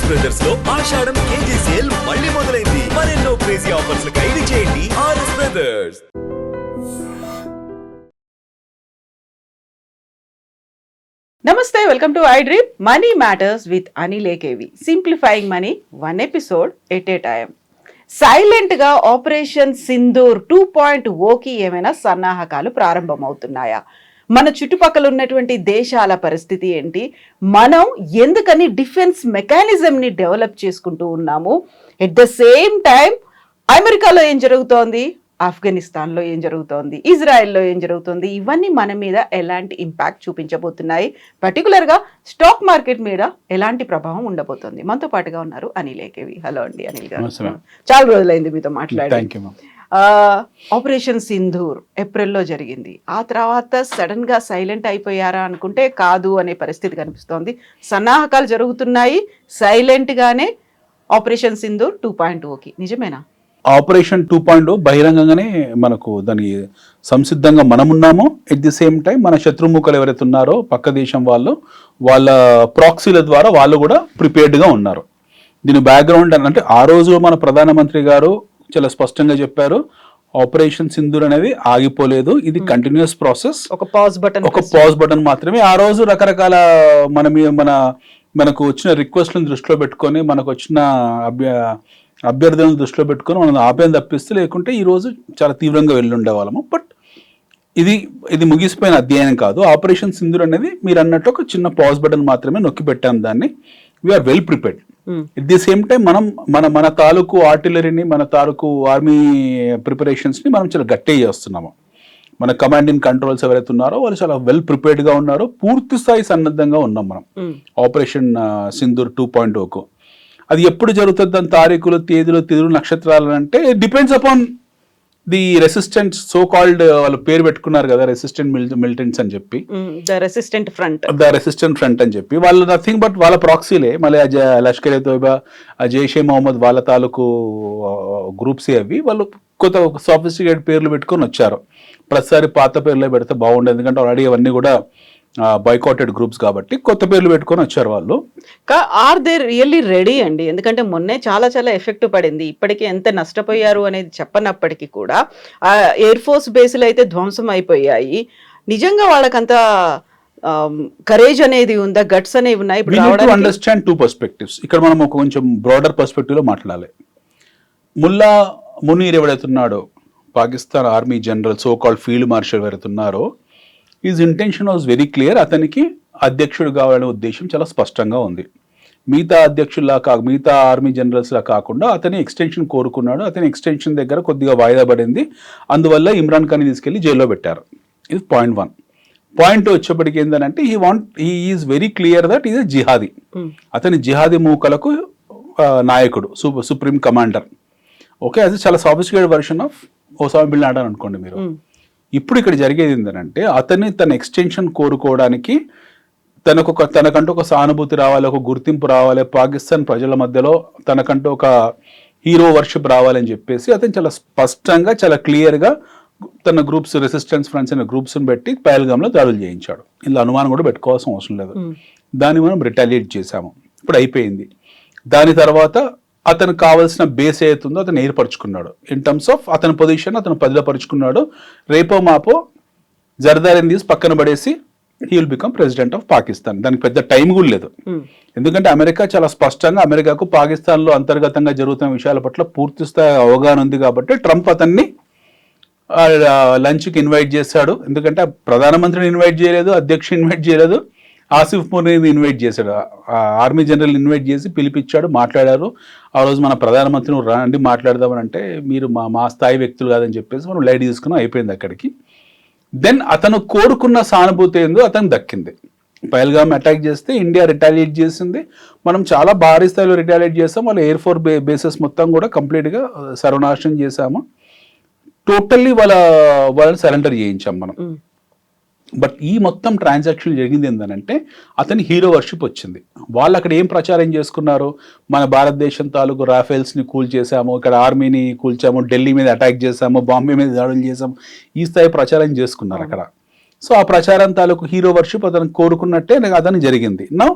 RS brothers లో ఆషాఢం KG sale మళ్ళీ మొదలైంది. మరెన్నో క్రేజీ ఆఫర్స్ ఖైదీ చేయండి ఆర్ఎస్ బ్రదర్స్. నమస్తే, welcome to iDream money matters with Anil AKV. Simplifying money, one episode at a time. Silent గా operation Sindoor 2.0కి ఏమైనా సన్నాహకాలు ప్రారంభమవుతున్నాయా? మన చుట్టుపక్కల ఉన్నటువంటి దేశాల పరిస్థితి ఏంటి? మనం ఎందుకని డిఫెన్స్ మెకానిజంని డెవలప్ చేసుకుంటూ ఉన్నాము? ఎట్ ద సేమ్ టైం అమెరికాలో ఏం జరుగుతోంది, ఆఫ్ఘనిస్తాన్లో ఏం జరుగుతోంది, ఇజ్రాయెల్లో ఏం జరుగుతుంది, ఇవన్నీ మన మీద ఎలాంటి ఇంపాక్ట్ చూపించబోతున్నాయి, పర్టికులర్గా స్టాక్ మార్కెట్ మీద ఎలాంటి ప్రభావం ఉండబోతుంది? మనతో పాటుగా ఉన్నారు అనిల్ ఏకేవి. హలో అండి అనిల్ గారు, చాలా రోజులైంది మీతో మాట్లాడి. ఆపరేషన్ సింధూర్ ఏప్రిల్లో జరిగింది. ఆ తర్వాత సడన్ గా సైలెంట్ అయిపోయారా అనుకుంటే కాదు అనే పరిస్థితి కనిపిస్తోంది. సన్నాహకాలు జరుగుతున్నాయి సైలెంట్ గానే ఆపరేషన్ సింధూర్ 2.0కి. నిజమేనా? ఆపరేషన్ 2.0 బహిరంగంగానే మనకు దాని సంసిద్ధంగా మనమున్నాము. ఎట్ ది సేమ్ టైం మన శత్రుముఖులు ఎవరైతే ఉన్నారో పక్క దేశం వాళ్ళు, వాళ్ళ ప్రాక్సీల ద్వారా వాళ్ళు కూడా ప్రిపేర్డ్గా ఉన్నారు. దీని బ్యాక్గ్రౌండ్ అంటే ఆ రోజు మన ప్రధానమంత్రి గారు చాలా స్పష్టంగా చెప్పారు, ఆపరేషన్ సింధూర్ అనేది ఆగిపోలేదు, ఇది కంటిన్యూస్ ప్రాసెస్, ఒక పాజ్ బటన్ మాత్రమే. ఆ రోజు రకరకాల మనకు వచ్చిన రిక్వెస్ట్లను దృష్టిలో పెట్టుకొని, మనకు వచ్చిన అభ్యర్థులను దృష్టిలో పెట్టుకొని మనం ఆపేం తప్పిస్తే, లేకుంటే ఈరోజు చాలా తీవ్రంగా వెళ్ళుండే వాళ్ళము. బట్ ఇది ముగిసిపోయిన అధ్యయనం కాదు. ఆపరేషన్ సింధూర్ అనేది మీరు అన్నట్టు ఒక చిన్న పాజ్ బటన్ మాత్రమే నొక్కి పెట్టాం దాన్ని. We are well prepared. At the same time మనం మన తాలూకు ఆర్టిలరీని, మన తాలూకు ఆర్మీ ప్రిపరేషన్స్ని మనం చాలా గట్టిగా చేస్తున్నాము. మన కమాండ్ అండ్ కంట్రోల్స్ ఎవరైతే ఉన్నారో వాళ్ళు చాలా వెల్ ప్రిపేర్డ్గా ఉన్నారు. పూర్తి స్థాయి సన్నద్ధంగా ఉన్నాం మనం ఆపరేషన్ సింధూర్ 2.0కు. అది ఎప్పుడు జరుగుతుంది, దాని తారీఖులు, తేదీలు, నక్షత్రాలు అంటే depends upon the resistant, so called వాళ్ళు పేరు పెట్టుకున్నారు కదా, రెసిస్టెంట్ మిలిటెంట్స్ అని చెప్పి, ద రెసిస్టెంట్ ఫ్రంట్ అని చెప్పి. వాళ్ళు నథింగ్ బట్ వాళ్ళ ప్రాక్సీలే. మళ్ళీ లష్కర్ ఏ తోయిబా, జైషే మొహమ్మద్ వాళ్ళ తాలూకు గ్రూప్సే అవి. వాళ్ళు కొత్త సాఫిస్టికేటెడ్ పేర్లు పెట్టుకొని వచ్చారు. ప్రతిసారి పాత పేర్లే పెడితే బాగుండేది, ఎందుకంటే ఆల్రెడీ అవన్నీ కూడా బాయ్కాటెడ్ గ్రూప్స్ కాబట్టి కొత్త పేర్లు పెట్టుకొని వచ్చారు వాళ్ళు. ఆర్ దే రియల్లీ రెడీ అండి? ఎందుకంటే మొన్నే చాలా ఎఫెక్ట్ పడింది. ఇప్పటికీ ఎంత నష్టపోయారు అనేది చెప్పనప్పటికీ కూడా ఎయిర్ ఫోర్స్ బేస్లు అయితే ధ్వంసం అయిపోయాయి. నిజంగా వాళ్ళకంత కరేజ్ అనేది ఉందా, గట్స్ అనేవి ఉన్నాయి? ఇప్పుడు అండర్స్టాండ్ టూ పర్స్పెక్టివ్స్. ఇక్కడ మనం ఒక కొంచెం బ్రాడర్ పర్స్పెక్టివ్ లో మాట్లాడాలి. ముల్లా మునీర్ ఎవరైతున్నాడో, Pakistan army general, so called field marshal ఎవరైతున్నారో, is intention was very clear. అతనికి అధ్యక్షుడు కావాలనే ఉద్దేశం చాలా స్పష్టంగా ఉంది. మిగతా ఆర్మీ జనరల్స్లా కాకుండా అతని ఎక్స్టెన్షన్ కోరుకున్నాడు. అతని ఎక్స్టెన్షన్ దగ్గర కొద్దిగా వాయిదా పడింది. అందువల్ల ఇమ్రాన్ ఖాన్ తీసుకెళ్లి జైల్లో పెట్టారు. ఇది పాయింట్ 1. పాయింట్ వచ్చేప్పటికి ఏంటంటే he is very clear that is జిహాదీ. అతని జిహాదీ మూకలకు నాయకుడు, సుప్రీం కమాండర్. ఓకే, అది చాలా sophisticated version of Osama bin Laden అనుకోండి మీరు. ఇప్పుడు ఇక్కడ జరిగేది ఏంటంటే అతన్ని తన ఎక్స్టెన్షన్ కోరుకోవడానికి తనకంటూ ఒక సానుభూతి రావాలి, ఒక గుర్తింపు రావాలి, పాకిస్తాన్ ప్రజల మధ్యలో తనకంటూ ఒక హీరో వర్షిప్ రావాలని చెప్పేసి అతను చాలా స్పష్టంగా, చాలా క్లియర్గా తన గ్రూప్స్, రెసిస్టెన్స్ ఫ్రంట్స్ అనే గ్రూప్స్ని పెట్టి పహల్గామ్లో దాడులు చేయించాడు. ఇలా అనుమానం కూడా పెట్టుకోవాల్సిన అవసరం లేదు. దాన్ని మనం రిటాలియేట్ చేశాము. ఇప్పుడు అయిపోయింది. దాని తర్వాత అతనికి కావాల్సిన బేస్ ఏతుందో అతను ఏర్పరచుకున్నాడు. ఇన్ టర్మ్స్ ఆఫ్ అతని పొజిషన్ అతను పదిలపరుచుకున్నాడు. రేపో మాపో జర్దారిని తీసి పక్కన పడేసి he will become president of Pakistan. దానికి పెద్ద టైం కూడా లేదు. ఎందుకంటే అమెరికా చాలా స్పష్టంగా, అమెరికాకు పాకిస్తాన్లో అంతర్గతంగా జరుగుతున్న విషయాల పట్ల పూర్తి స్థాయి అవగాహన ఉంది కాబట్టి ట్రంప్ అతన్ని లంచ్కి ఇన్వైట్ చేశాడు. ఎందుకంటే ప్రధానమంత్రిని ఇన్వైట్ చేయలేదు, అధ్యక్షుని ఇన్వైట్ చేయలేదు, ఆసిఫ్ మునీర్ని ఇన్వైట్ చేశాడు. ఆర్మీ జనరల్ ఇన్వైట్ చేసి పిలిపించాడు, మాట్లాడారు. ఆ రోజు మన ప్రధానమంత్రిని రండి మాట్లాడదామని అంటే, మీరు మా స్థాయి వ్యక్తులు కాదని చెప్పేసి మనం లైట్ తీసుకున్నాం, అయిపోయింది అక్కడికి. దెన్ అతను కోరుకున్న సానుభూతి ఏందో అతను దక్కింది. పహల్గామ్ అటాక్ చేస్తే ఇండియా రిటాలియేట్ చేసింది. మనం చాలా భారీ స్థాయిలో రిటాలియేట్ చేస్తాం. వాళ్ళ ఎయిర్ ఫోర్స్ బేసెస్ మొత్తం కూడా కంప్లీట్గా సర్వనాశనం చేశాము. టోటల్లీ వాళ్ళని సరెండర్ చేయించాం మనం. బట్ ఈ మొత్తం ట్రాన్సాక్షన్ జరిగింది ఏంటంటే అతని హీరో వర్షిప్ వచ్చింది. వాళ్ళు అక్కడ ఏం ప్రచారం చేసుకున్నారు, మన భారతదేశం తాలూకు రాఫెల్స్ని కూల్ చేశాము, ఇక్కడ ఆర్మీని కూల్చాము, ఢిల్లీ మీద అటాక్ చేశాము, బాంబే మీద దాడులు చేశాము, ఈ స్థాయి ప్రచారం చేసుకున్నారు అక్కడ. సో ఆ ప్రచారం తాలూకు హీరో వర్షిప్ అతను కోరుకున్నట్టే అతను జరిగింది. నౌ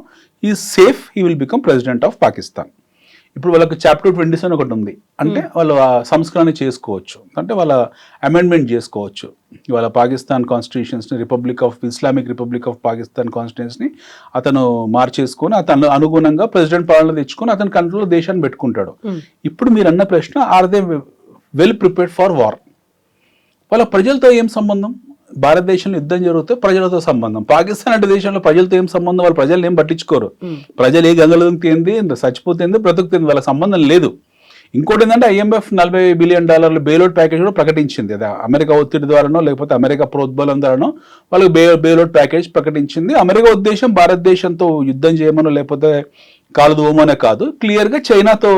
ఈ safe, he will become president of Pakistan. ఇప్పుడు వాళ్ళకి చాప్టర్ 27 ఒకటి ఉంది, అంటే వాళ్ళు ఆ సంస్కరణ చేసుకోవచ్చు, అంటే వాళ్ళ అమెండ్మెంట్ చేసుకోవచ్చు. ఇవాళ పాకిస్తాన్ కాన్స్టిట్యూషన్స్ని ఇస్లామిక్ రిపబ్లిక్ ఆఫ్ పాకిస్తాన్ కాన్స్టిట్యూషన్స్ని అతను మార్చేసుకొని అతను అనుగుణంగా ప్రెసిడెంట్ పాలన తెచ్చుకొని అతని కంట్రోల్లో దేశాన్ని పెట్టుకుంటాడు. ఇప్పుడు మీరు అన్న ప్రశ్న, are they well prepared for war? వాళ్ళ ప్రజలతో ఏం సంబంధం? భారతదేశంలో యుద్ధం జరిగితే ప్రజలతో సంబంధం. పాకిస్తాన్ అంటే దేశంలో ప్రజలతో ఏం సంబంధం? వాళ్ళ ప్రజలు ఏం పట్టించుకోరు. ప్రజలు ఏ గంగలు తేంది, చచ్చిపోతుంది, బ్రతుకుతుంది, వాళ్ళ సంబంధం లేదు. ఇంకోటి ఏంటంటే IMF $40 బిలియన్ బెయిల్అవుట్ ప్యాకేజ్ కూడా ప్రకటించింది. అది అమెరికా ఒత్తిడి ద్వారానో లేకపోతే అమెరికా ప్రోద్బలం ద్వారానో వాళ్ళకి బెయిల్అవుట్ ప్యాకేజ్ ప్రకటించింది. అమెరికా ఉద్దేశం భారతదేశంతో యుద్ధం చేయమనో లేకపోతే కాలు దూమనే కాదు, క్లియర్గా చైనాతో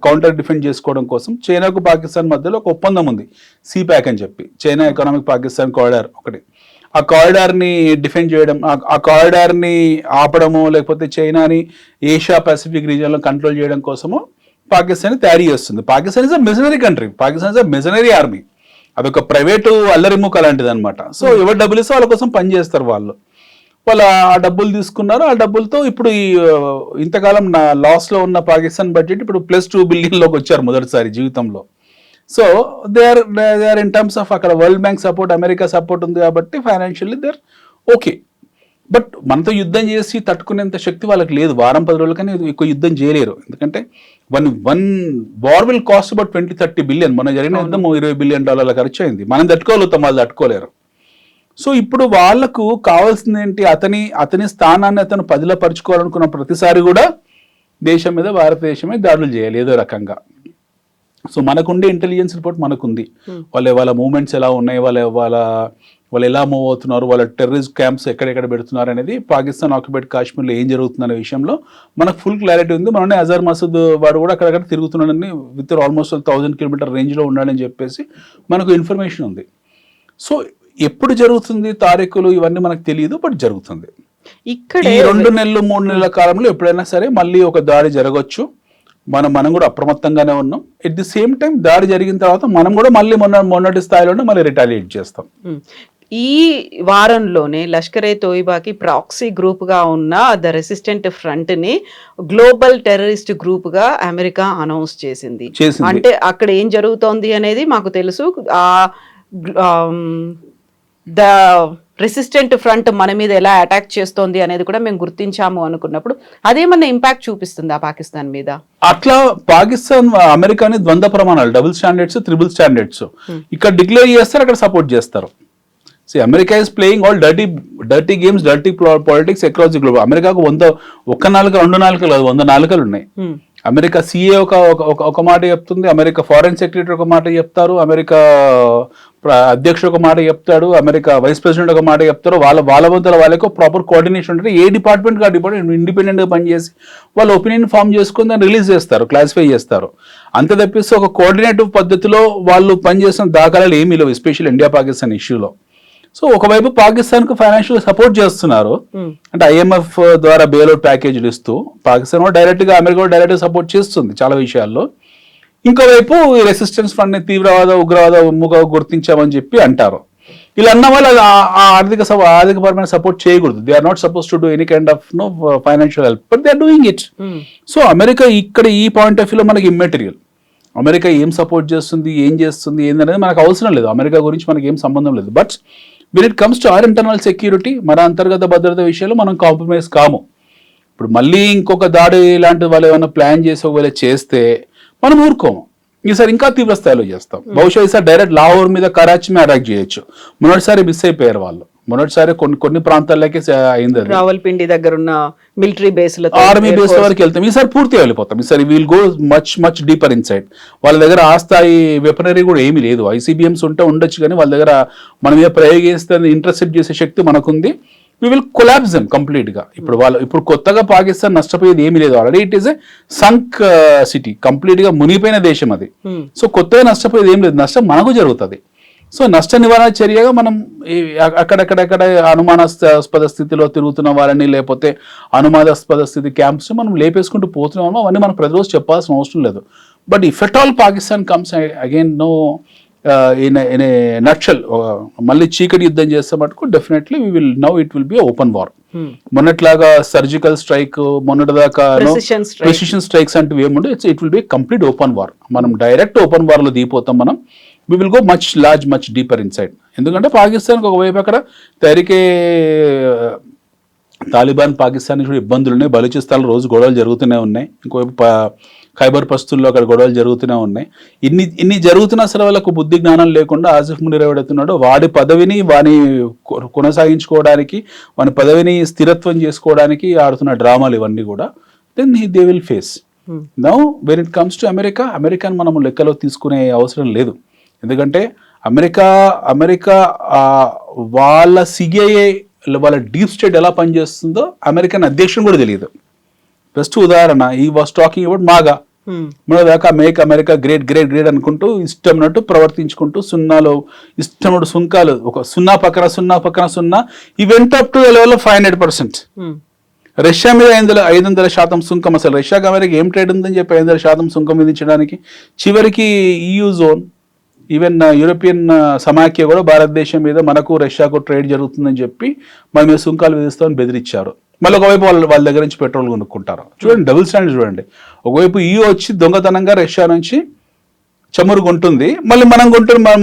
కౌంటర్ డిఫెండ్ చేసుకోవడం కోసం చైనాకు పాకిస్తాన్ మధ్యలో ఒక ఒప్పందం ఉంది, CPEC అని చెప్పి, చైనా ఎకనామిక్ పాకిస్తాన్ కారిడార్ ఒకటి. ఆ కారిడార్ని డిఫెండ్ చేయడం, ఆ కారిడార్ని ఆపడము లేకపోతే చైనాని ఏషియా పసిఫిక్ రీజియన్లో కంట్రోల్ చేయడం కోసము పాకిస్తాన్ తయారీ చేస్తుంది. Pakistan is a machinery country, Pakistan is a machinery army, అదొక ప్రైవేటు అల్లరిముక్క అలాంటిది అనమాట. సో ఎవరు డబ్బులు ఇస్తే వాళ్ళ కోసం పనిచేస్తారు వాళ్ళు ఆ డబ్బులు తీసుకున్నారు. ఆ డబ్బులతో ఇప్పుడు ఈ ఇంతకాలం లాస్లో ఉన్న పాకిస్తాన్ బడ్జెట్ ఇప్పుడు +2 బిలియన్లోకి వచ్చారు మొదటిసారి జీవితంలో. So they are in terms of అక్కడ world bank support, America support ఉంది కాబట్టి financially they are okay. But మనతో యుద్ధం చేసి తట్టుకునేంత శక్తి వాళ్ళకి లేదు. వారం 10 రోజులు కానీ ఎక్కువ యుద్ధం చేయలేరు. ఎందుకంటే one war will cost about 20-30 billion. మొన్న జరిగిన యుద్ధం $20 బిలియన్ ఖర్చు అయింది. మనం తట్టుకోగలుగుతాం, వాళ్ళు తట్టుకోలేరు. సో ఇప్పుడు వాళ్లకు కావాల్సింది ఏంటి? అతని స్థానాన్ని అతను పదిలపరుచుకోవాలనుకున్న ప్రతిసారి కూడా దేశం మీద, భారతదేశమే దాడులు చేయాలి ఏదో రకంగా. సో మనకుండే ఇంటెలిజెన్స్ రిపోర్ట్ మనకుంది, వాళ్ళ మూవ్మెంట్స్ ఎలా ఉన్నాయి, వాళ్ళు ఎలా మూవ్ అవుతున్నారు, వాళ్ళ టెర్రరిస్ట్ క్యాంప్స్ ఎక్కడెక్కడ పెడుతున్నారు అనేది, పాకిస్తాన్ ఆక్యుపైడ్ కాశ్మీర్లో ఏం జరుగుతుందనే విషయంలో మనకు ఫుల్ క్లారిటీ ఉంది. మననే అజర్ మసూద్ వాడు కూడా అక్కడక్కడ తిరుగుతున్నాడని, విత్ ఆల్మోస్ట్ 1000 కిలోమీటర్ రేంజ్లో ఉన్నాడని చెప్పేసి మనకు ఇన్ఫర్మేషన్ ఉంది. సో ఎప్పుడు జరుగుతుంది తారీఖులు ఇవన్నీ మనకు తెలియదు, బట్ జరుగుతుంది. ఇక్కడ ఈ 2 నెలలు 3 నెలల కాలంలో ఎప్పుడైనా సరే మళ్ళీ ఒక దాడి జరగవచ్చు. మనం కూడా అప్రమత్తంగానే ఉన్నాం. ఎట్ ది సేమ్ టైం దాడి జరిగిన తర్వాత మనం కూడా మళ్ళీ మొన్నటి స్థాయిలోనే మళ్ళీ రిటాలియేట్ చేస్తాం. ఈ వారంలోనే లష్కరే తోయిబాకి ప్రాక్సీ గ్రూప్ గా ఉన్న ద రెసిస్టెంట్ ఫ్రంట్ ని గ్లోబల్ టెర్రరిస్ట్ గ్రూప్ గా అమెరికా అనౌన్స్ చేసింది. అంటే అక్కడ ఏం జరుగుతోంది అనేది మాకు తెలుసు. ద రెసిస్టెంట్ ఫ్రంట్ మన మీద ఎలా అటాక్ చేస్తోంది అనేది కూడా మేము గుర్తించాము అనుకున్నప్పుడు అదేమన్నా ఇంపాక్ట్ చూపిస్తుందా పాకిస్తాన్ మీద? అట్లా పాకిస్తాన్ అమెరికాని ద్వంద్వ ప్రమాణాలు, డబుల్ స్టాండర్డ్స్, ట్రిపుల్ స్టాండర్డ్స్ ఇక్కడ డిక్లేర్ చేస్తారు, అక్కడ సపోర్ట్ చేస్తారు. America is playing all dirty games, dirty politics across the globe. అమెరికాకు 1 నాలుక 2 నాలుకలు 100 నాలుకలు ఉన్నాయి. అమెరికా CA ఒక మాట చెప్తుంది, అమెరికా ఫారెన్ సెక్రటరీ ఒక మాట చెప్తారు, అమెరికా అధ్యక్షుడు ఒక మాట చెప్తాడు, అమెరికా వైస్ ప్రెసిడెంట్ ఒక మాట చెప్తారు. వాళ్ళ మధ్యలో వాళ్ళకు ప్రాపర్ కోఆర్డినేషన్ ఉంటుంది. ఏ డిపార్ట్మెంట్ ఆ డిపార్ట్మెంట్ ఇండిపెండెంట్గా పనిచేసి వాళ్ళ ఒపీనియన్ ఫామ్ చేసుకుని దాన్ని రిలీజ్ చేస్తారు, క్లాసిఫై చేస్తారు. అంత తప్పిస్తే ఒక కోఆర్డినేటివ్ పద్ధతిలో వాళ్ళు పనిచేసిన దాఖలాలు ఏమీ లేవు, ఎస్పెషల్ ఇండియా పాకిస్తాన్ ఇష్యూలో. సో ఒకవైపు పాకిస్తాన్కు ఫైనాన్షియల్ సపోర్ట్ చేస్తున్నారు, అంటే IMF ద్వారా బెయిల్అవుట్ ప్యాకేజీలు ఇస్తూ పాకిస్తాన్ కూడా డైరెక్ట్గా, అమెరికా కూడా డైరెక్ట్గా సపోర్ట్ చేస్తుంది చాలా విషయాల్లో. ఇంకోవైపు ఈ రెసిస్టెన్స్ ఫండ్ ని తీవ్రవాద, ఉగ్రవాద ఉమ్ముగా గుర్తించామని చెప్పి అంటారు. ఇలా అన్న వాళ్ళు ఆర్థికపరమైన సపోర్ట్ చేయకూడదు. They are not suppose to do any kind of financial help, but they are doing it. So America ఇక్కడ ఈ పాయింట్ ఆఫ్ వ్యూలో మనకి ఇమ్మెటీరియల్. అమెరికా ఏం సపోర్ట్ చేస్తుంది, ఏం చేస్తుంది, ఏందనేది మనకు అవసరం లేదు. అమెరికా గురించి మనకి ఏం సంబంధం లేదు. But when it comes to our internal security, మన అంతర్గత భద్రత విషయంలో మనం కాంప్రమైజ్ కాము. ఇప్పుడు మళ్ళీ ఇంకొక దాడి ఇలాంటి వాళ్ళు ఏమైనా ప్లాన్ చేసి ఒకవేళ చేస్తే మనం ఊరుకోము. ఈసారి ఇంకా తీవ్ర స్థాయిలో చేస్తాం. బహుశా ఈసారి డైరెక్ట్ లాహోర్ మీద, కరాచీ మీద అటాక్ చేయొచ్చు. మొదటిసారి మిస్ అయిపోయారు వాళ్ళు. మొదటిసారి కొన్ని ప్రాంతాల్లోకి అయింది. రావల్పిండి దగ్గర ఉన్న మిలిటరీ బేస్, ఆర్మీ బేస్ వరకు వెళ్తాం. ఈసారి పూర్తిగా వెళ్ళిపోతాం. ఈసారి will go much deeper inside. వాళ్ళ దగ్గర ఆ స్థాయి వెపనరీ కూడా ఏమీ లేదు. ICBMs ఉండొచ్చు, కానీ వాళ్ళ దగ్గర మన మీద ప్రయోగిస్తే ఇంటర్సెప్ట్ చేసే శక్తి మనకుంది. We will collapse them complete గా. ఇప్పుడు కొత్తగా పాకిస్తాన్ నష్టపోయేది ఏమీ లేదు. Already it is a sunk city, complete గా మునిగిపోయిన దేశం అది. సో కొత్తగా నష్టపోయేది ఏం లేదు, నష్టం మనకు జరుగుతుంది. సో నష్ట నివారణ చర్యగా మనం అక్కడెక్కడెక్కడ అనుమానాస్పద స్థితిలో తిరుగుతున్న వాళ్ళని, లేకపోతే అనుమానాస్పద స్థితి క్యాంప్స్ మనం లేపేసుకుంటూ పోతున్నామో అవన్నీ మనం ప్రతిరోజు చెప్పాల్సిన అవసరం లేదు. But if at all Pakistan comes again in a nutshell మళ్ళీ చీకటి యుద్ధం చేస్తే మటుకు definitely it will be open war. మొన్నట్లాగా సర్జికల్ స్ట్రైక్ మొన్నటిదాకా ప్రెసిషన్ స్ట్రైక్స్ అంటే ఏముండే it will be complete open war. మనం డైరెక్ట్ ఓపెన్ వార్ లో దిగిపోతాం. మనం we will go much deeper inside. ఎందుకంటే పాకిస్తాన్కి ఒకవైపు అక్కడ తహరీకే తాలిబాన్ పాకిస్తాన్ కూడా ఇబ్బందులు ఉన్నాయి. బలూచిస్తాన్లో రోజు గొడవలు జరుగుతూనే ఉన్నాయి. ఇంకోవైపు ఖైబర్ పస్తుల్లో అక్కడ గొడవలు జరుగుతూనే ఉన్నాయి. ఇన్ని జరుగుతున్నా సరే వాళ్ళకు బుద్ధి జ్ఞానం లేకుండా ఆసిఫ్ మునీర్ ఎవడెత్తున్నాడో వాడి పదవిని కొనసాగించుకోవడానికి వాని పదవిని స్థిరత్వం చేసుకోవడానికి ఆడుతున్న డ్రామాలు ఇవన్నీ కూడా then they will face. Now when it comes to అమెరికాని మనం లెక్కలో తీసుకునే అవసరం లేదు. ఎందుకంటే అమెరికా వాళ్ళ సిఐఏ వాళ్ళ డీప్ స్టేట్ ఎలా పనిచేస్తుందో అమెరికన్ అధ్యక్షుడు కూడా తెలియదు. బెస్ట్ ఉదాహరణ ఈ వాస్ టాకింగ్ అబౌట్ మాగా మన దాకా make America great great great అనుకుంటూ ఇష్టంనట్టు ప్రవర్తించుకుంటూ సున్నాలో ఇష్టం సుంకాలు ఒక సున్నా పక్కన సున్నా ఈ వెంట అప్ టు లెవెల్ 500%. రష్యా మీద 500% సుంకం. అసలు రష్యాకి అమెరికా ఏం ట్రేడ్ ఉందని చెప్పి 500% సుంకం విధించడానికి చివరికి EU జోన్ ఈవెన్ యూరోపియన్ సమాఖ్య కూడా భారతదేశం మీద మనకు రష్యాకు ట్రేడ్ జరుగుతుందని చెప్పి మన మీద సుంకాలు విధిస్తామని బెదిరించారు. మళ్ళీ ఒకవైపు వాళ్ళ దగ్గర నుంచి పెట్రోల్ కొనుక్కుంటారు. చూడండి డబుల్ స్టాండర్డ్ చూడండి. ఒకవైపు EU వచ్చి దొంగతనంగా రష్యా నుంచి చమురు కొంటుంది, మళ్ళీ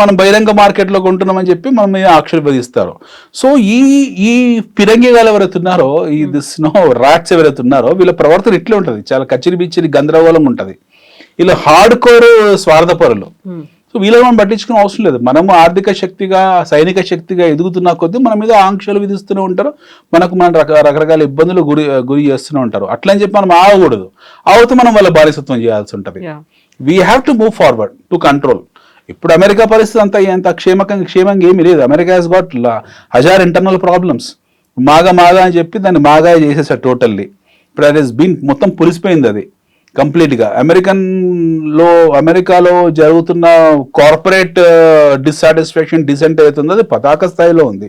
మనం బహిరంగ మార్కెట్లో కొంటున్నామని చెప్పి మన మీద ఆక్షలు విధిస్తారు. సో ఈ పిరంగిగాలు ఎవరైతే ఉన్నారో ఈ రాట్స్ ఎవరైతే ఉన్నారో వీళ్ళ ప్రవర్తన ఇట్లే ఉంటుంది. చాలా కచ్చిరి బిచ్చిరి గందరగోళం ఉంటుంది. వీళ్ళు హార్డ్ కోర్ స్వార్థపరులు. సో వీళ్ళని మనం పట్టించుకునే అవసరం లేదు. మనము ఆర్థిక శక్తిగా సైనిక శక్తిగా ఎదుగుతున్న కొద్దీ మన మీద ఆంక్షలు విధిస్తూనే ఉంటారు. మన రకరకాల ఇబ్బందులు గురి చేస్తూనే ఉంటారు. అట్లని చెప్పి మనం ఆగకూడదు. ఆగితే మనం వాళ్ళ బానిసత్వం చేయాల్సి ఉంటుంది. We have to move forward to control. ఇప్పుడు అమెరికా పరిస్థితి అంత క్షేమంగా ఏమీ లేదు. America has got 1000 internal problems. MAGA అని చెప్పి దాన్ని మాగా చేసేసారు టోటల్లీ. ఇప్పుడు అది బీన్ మొత్తం పులిసిపోయింది అది కంప్లీట్గా. అమెరికాలో జరుగుతున్న కార్పొరేట్ డిస్సాటిస్ఫాక్షన్ డిసెంట్ అవుతుంది అది పతాక స్థాయిలో ఉంది.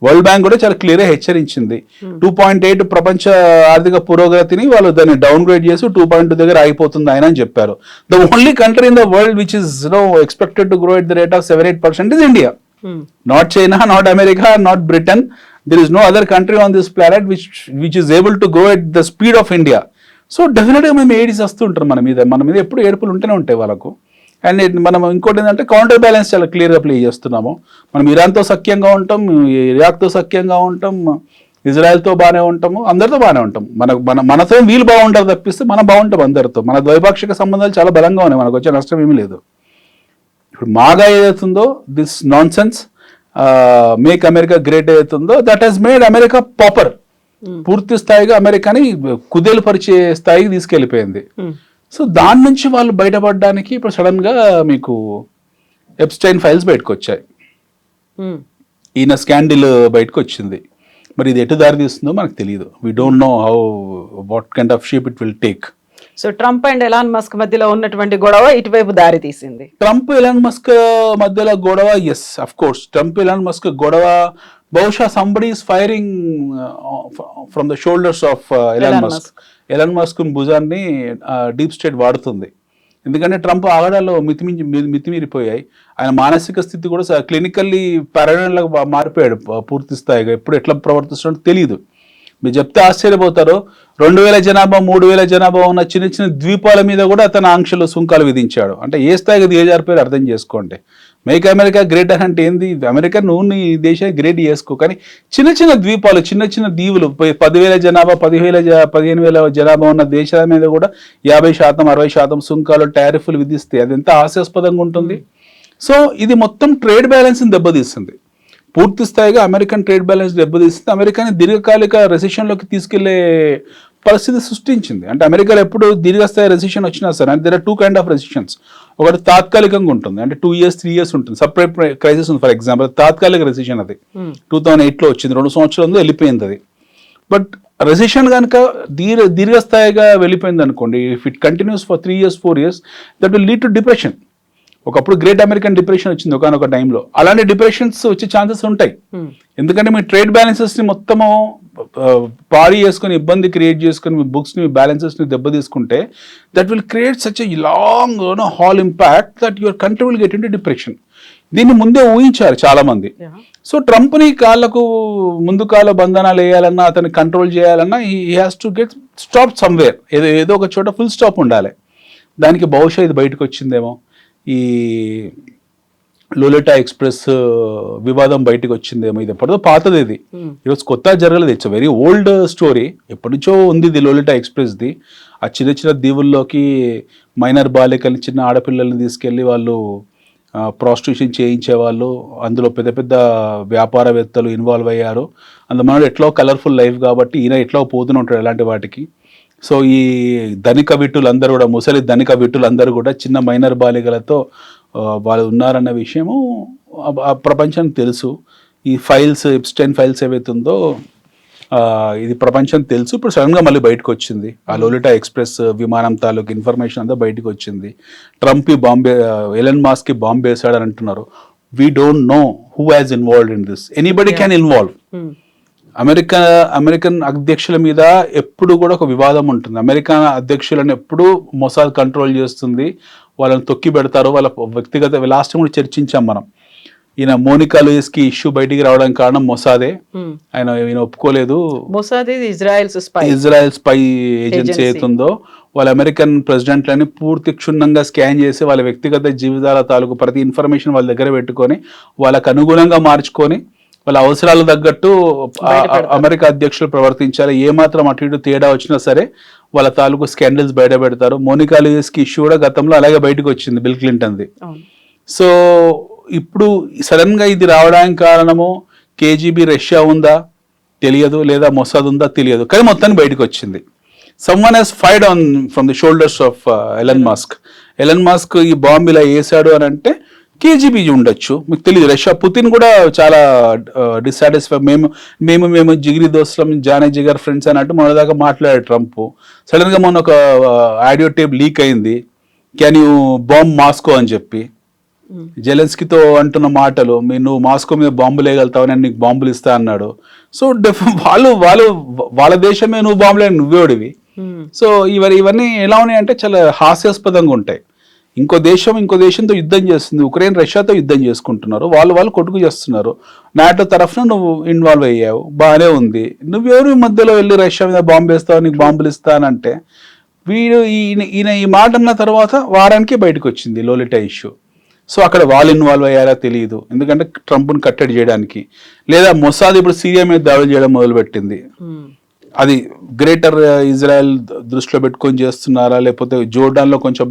వరల్డ్ బ్యాంక్ కూడా చాలా క్లియర్గా హెచ్చరించింది. 2.8 ప్రపంచ ఆర్థిక పురోగతిని వాళ్ళు దాన్ని డౌన్ గ్రేడ్ చేసి 2.2 దగ్గర ఆగిపోతుంది ఆయన అని చెప్పారు. The only country in the world which is expected to grow at the rate of 7-8% is India. Not China, not America, not Britain. There is no other country on this planet which is able to grow at the speed of India. So డెఫినెట్గా మేము Aedes వస్తుంటారు మన మీద ఎప్పుడు ఏడుపులు ఉంటూనే ఉంటాయి వాళ్ళకు. అండ్ మనం ఇంకోటి ఏంటంటే కౌంటర్ బ్యాలెన్స్ చాలా క్లియర్గా ప్లే చేస్తున్నాము. మనం ఇరాన్తో సఖ్యంగా ఉంటాం, ఇరాక్తో సఖ్యంగా ఉంటాం, ఇజ్రాయెల్తో బాగానే ఉంటాము, అందరితో బాగానే ఉంటాం. మనతో వీళ్ళు బాగుంటారు తప్పిస్తే మనం బాగుంటాం అందరితో. మన ద్వైపాక్షిక సంబంధాలు చాలా బలంగా ఉన్నాయి. మనకు వచ్చే నష్టం ఏమీ లేదు. ఇప్పుడు మాగా ఏదైతుందో this non sense make America great ఏదైతుందో దట్ హెస్ మేడ్ అమెరికా పాపర్. పూర్తి స్థాయిగా అమెరికాని కుదేలు పరిచే స్థాయికి తీసుకెళ్లిపోయింది. సో దాని నుంచి వాళ్ళు బయటపడడానికి ఇప్పుడు సడన్ గా మీకు ఎప్స్టైన్ ఫైల్స్ బయటకు వచ్చాయి. ఈయన స్కాండిల్ బయటకు వచ్చింది. మరి ఇది ఎటు దారి తీస్తుందో మనకు తెలియదు. We don't know what kind of shape it will take. So Trump and Elon Musk మధ్యలో ఉన్నటువంటి గొడవ ఇటువైపు దారి తీసింది. ట్రంప్ ఎలాన్ మస్క్ మధ్యలో గొడవ, yes of course Trump Elon Musk గొడవ బహుశా somebody is firing from the shoulders of Elon Musk భుజాన్ని డీప్ స్టేట్ వాడుతుంది. ఎందుకంటే ట్రంప్ ఆగడాల్లో మితిమీరిపోయాయి. ఆయన మానసిక స్థితి కూడా క్లినికల్లీ పారానోయిడ్గా మారిపోయాడు పూర్తి స్థాయిగా. ఎప్పుడు ఎట్లా ప్రవర్తిస్తున్నాడో తెలియదు. మీరు చెప్తే ఆశ్చర్యపోతారు. 2000 జనాభా 3000 జనాభా ఉన్న చిన్న చిన్న ద్వీపాల మీద కూడా అతను ఆంక్షలు సుంకాలు విధించాడు. అంటే ఏ స్థాయికి దిగజారిపోయారు అర్థం చేసుకోండి. మేక్ అమెరికా గ్రేట్ అంటే ఏంది? అమెరికా నువ్వు నీ దేశాన్ని గ్రేట్ చేసుకో, కానీ చిన్న చిన్న ద్వీపాలు చిన్న చిన్న దీవులు 10,000 జనాభా 15,000 జనాభా ఉన్న దేశాల మీద కూడా 50% 60% సుంకాలు టారిఫ్లు విధిస్తే అది ఎంత హాస్యాస్పదంగా ఉంటుంది. సో ఇది మొత్తం ట్రేడ్ బ్యాలెన్స్ని దెబ్బతీస్తుంది. పూర్తి స్థాయిగా అమెరికన్ ట్రేడ్ బ్యాలెన్స్ దెబ్బతీస్తుంది. అమెరికాని దీర్ఘకాలిక రెసిషన్లోకి తీసుకెళ్లే పరిస్థితి సృష్టించింది. అంటే అమెరికాలో ఎప్పుడు దీర్ఘస్థాయి రెసిషన్ వచ్చినా సరే అంటే there are 2 kinds of recessions. ఒకటి తాత్కాలికంగా ఉంటుంది, అంటే 2 years 3 years ఉంటుంది. సపరేట్ క్రైసిస్ ఉంది. ఫర్ ఎగ్జాంపుల్ తాత్కాలిక రెసిషన్ అది 2008లో వచ్చింది. 2 సంవత్సరాలు వెళ్ళిపోయింది అది. బట్ రెసిషన్ కనుక దీర్ఘస్థాయిగా వెళ్ళిపోయింది అనుకోండి, if it continues for 3 years 4 years that will lead to depression. ఒకప్పుడు గ్రేట్ అమెరికన్ డిప్రెషన్ వచ్చింది ఒకనొక టైంలో. అలాంటి డిప్రెషన్స్ వచ్చే ఛాన్సెస్ ఉంటాయి. ఎందుకంటే మీ ట్రేడ్ బ్యాలెన్సెస్ని మొత్తము పారీ చేసుకుని ఇబ్బంది క్రియేట్ చేసుకుని మీ బుక్స్ని మీ బ్యాలెన్సెస్ని దెబ్బ తీసుకుంటే that will create such a long hall impact that your country will get in to depression. దీన్ని ముందే ఊహించారు చాలా మంది. సో ట్రంప్ని కాళ్ళకు ముందు కాళ్ళ బంధనాలు వేయాలన్నా, అతన్ని కంట్రోల్ చేయాలన్నా he has to get stop somewhere. ఏదో ఒక చోట ఫుల్ స్టాప్ ఉండాలి. దానికి బహుశా ఇది బయటకు వచ్చిందేమో, ఈ లోలిటా ఎక్స్ప్రెస్ వివాదం బయటకు వచ్చిందేమో. ఇది ఎప్పటిదో పాతది, ఇది ఈరోజు కొత్త జరగలేదు. ఇట్స్ వెరీ ఓల్డ్ స్టోరీ, ఎప్పటి నుంచో ఉంది ఇది లోలిటా ఎక్స్ప్రెస్ది. ఆ చిన్న చిన్న దీవుల్లోకి మైనర్ బాలికల్ని, చిన్న ఆడపిల్లల్ని తీసుకెళ్ళి వాళ్ళు ప్రాస్టిట్యూషన్ చేయించేవాళ్ళు. అందులో పెద్ద పెద్ద వ్యాపారవేత్తలు ఇన్వాల్వ్ అయ్యారు. అందులో ఎట్లో కలర్ఫుల్ లైఫ్ కాబట్టి ఈయన ఎట్లో పోతూనే ఉంటాడు అలాంటి వాటికి. సో ఈ ధనిక విట్టులందరూ కూడా, ముసలి ధనిక విట్టులందరూ కూడా చిన్న మైనర్ బాలికలతో వాళ్ళు ఉన్నారన్న విషయము ప్రపంచానికి తెలుసు. ఈ ఫైల్స్, ఎప్స్టైన్ ఫైల్స్ ఏవైతే ఉందో ఇది ప్రపంచం తెలుసు. ఇప్పుడు సడన్గా మళ్ళీ బయటకు వచ్చింది ఆ లోలిటా ఎక్స్ప్రెస్ విమానం తాలూకు ఇన్ఫర్మేషన్ అంతా బయటకు వచ్చింది. ట్రంప్ ఎలన్ మాస్క్ బాంబ్ వేసాడని అంటున్నారు. We don't know who has involved in this. Anybody can involve. American అధ్యక్షుల మీద ఎప్పుడు కూడా ఒక వివాదం ఉంటుంది. అమెరికన్ అధ్యక్షులను ఎప్పుడు మొసాద్ కంట్రోల్ చేస్తుంది, వాళ్ళని తొక్కి పెడతారు. వాళ్ళ వ్యక్తిగత లాస్ట్ టైం కూడా చర్చించాం మనం. ఈయన మోనికా లూయిస్ కి ఇష్యూ బయటికి రావడానికి కారణం మొసాదే. ఈయన ఒప్పుకోలేదు. మొసాద్ ఇజ్రాయెల్ స్పై ఏజెన్సీ అవుతుందో వాళ్ళ అమెరికన్ ప్రెసిడెంట్లని పూర్తి క్షుణ్ణంగా స్కాన్ చేసి వాళ్ళ వ్యక్తిగత జీవితాల తాలూకు ప్రతి ఇన్ఫర్మేషన్ వాళ్ళ దగ్గర పెట్టుకొని వాళ్ళకు అనుగుణంగా మార్చుకొని వాళ్ళ అవసరాలు తగ్గట్టు అమెరికా అధ్యక్షులు ప్రవర్తించాలి. ఏమాత్రం అటు ఇటు తేడా వచ్చినా సరే వాళ్ళ తాలూకు స్కాండల్స్ బయట పెడతారు. మోనికా లూయిస్ కి ఇష్యూ కూడా గతంలో అలాగే బయటకు వచ్చింది, బిల్ క్లింటన్ది. సో ఇప్పుడు సడన్ గా ఇది రావడానికి కారణము కేజీబీ రష్యా ఉందా తెలియదు, లేదా మొసాద్ ఉందా తెలియదు, కానీ మొత్తాన్ని బయటకు వచ్చింది. Someone has fired on from the shoulders of Elon Musk. Elon Musk ఈ బాంబ్ ఇలా వేసాడు అని అంటే కేజీబీ ఉండొచ్చు, మీకు తెలియదు. రష్యా పుతిన్ కూడా చాలా డిస్సాటిస్ఫై. మేము జిగిరి దోస్తులం, జానే జిగర్ ఫ్రెండ్స్ అన్నట్టు మొన్నదాకా మాట్లాడాడు ట్రంప్. సడన్ గా మొన్న ఒక ఆడియో టేప్ లీక్ అయింది, క్యాన్ యూ బాంబ్ మాస్కో అని చెప్పి. జెలెన్స్కీతో అంటున్న మాటలు, నువ్వు మాస్కో మీద బాంబులు వేయగలుగుతావు, నేను నీకు బాంబులు ఇస్తా అన్నాడు. సో వాళ్ళ దేశమే నువ్వు బాంబులే, నువ్వేడివి. సో ఇవన్నీ ఎలా ఉన్నాయంటే చాలా హాస్యాస్పదంగా ఉంటాయి. ఇంకో దేశంతో యుద్ధం చేస్తుంది. ఉక్రెయిన్ రష్యాతో యుద్ధం చేసుకుంటున్నారు, వాళ్ళు కొట్టుకు చేస్తున్నారు. నాటో తరఫున నువ్వు ఇన్వాల్వ్ అయ్యావు, బాగానే ఉంది. నువ్వెవరు మధ్యలో వెళ్ళి రష్యా మీద బాంబు వేస్తావు, నీకు బాంబులు ఇస్తానంటే ఈయన ఈ మాట అన్న తర్వాత వారానికి బయటకు వచ్చింది లోలిటా ఇష్యూ. సో అక్కడ వాళ్ళు ఇన్వాల్వ్ అయ్యారా తెలియదు, ఎందుకంటే ట్రంప్ను కట్టడి చేయడానికి. లేదా మొసాద్ ఇప్పుడు సిరియా మీద దాడులు చేయడం మొదలుపెట్టింది. అది గ్రేటర్ ఇజ్రాయెల్ దృష్టిలో పెట్టుకొని చేస్తున్నారా, లేకపోతే జోర్డాన్లో కొంచెం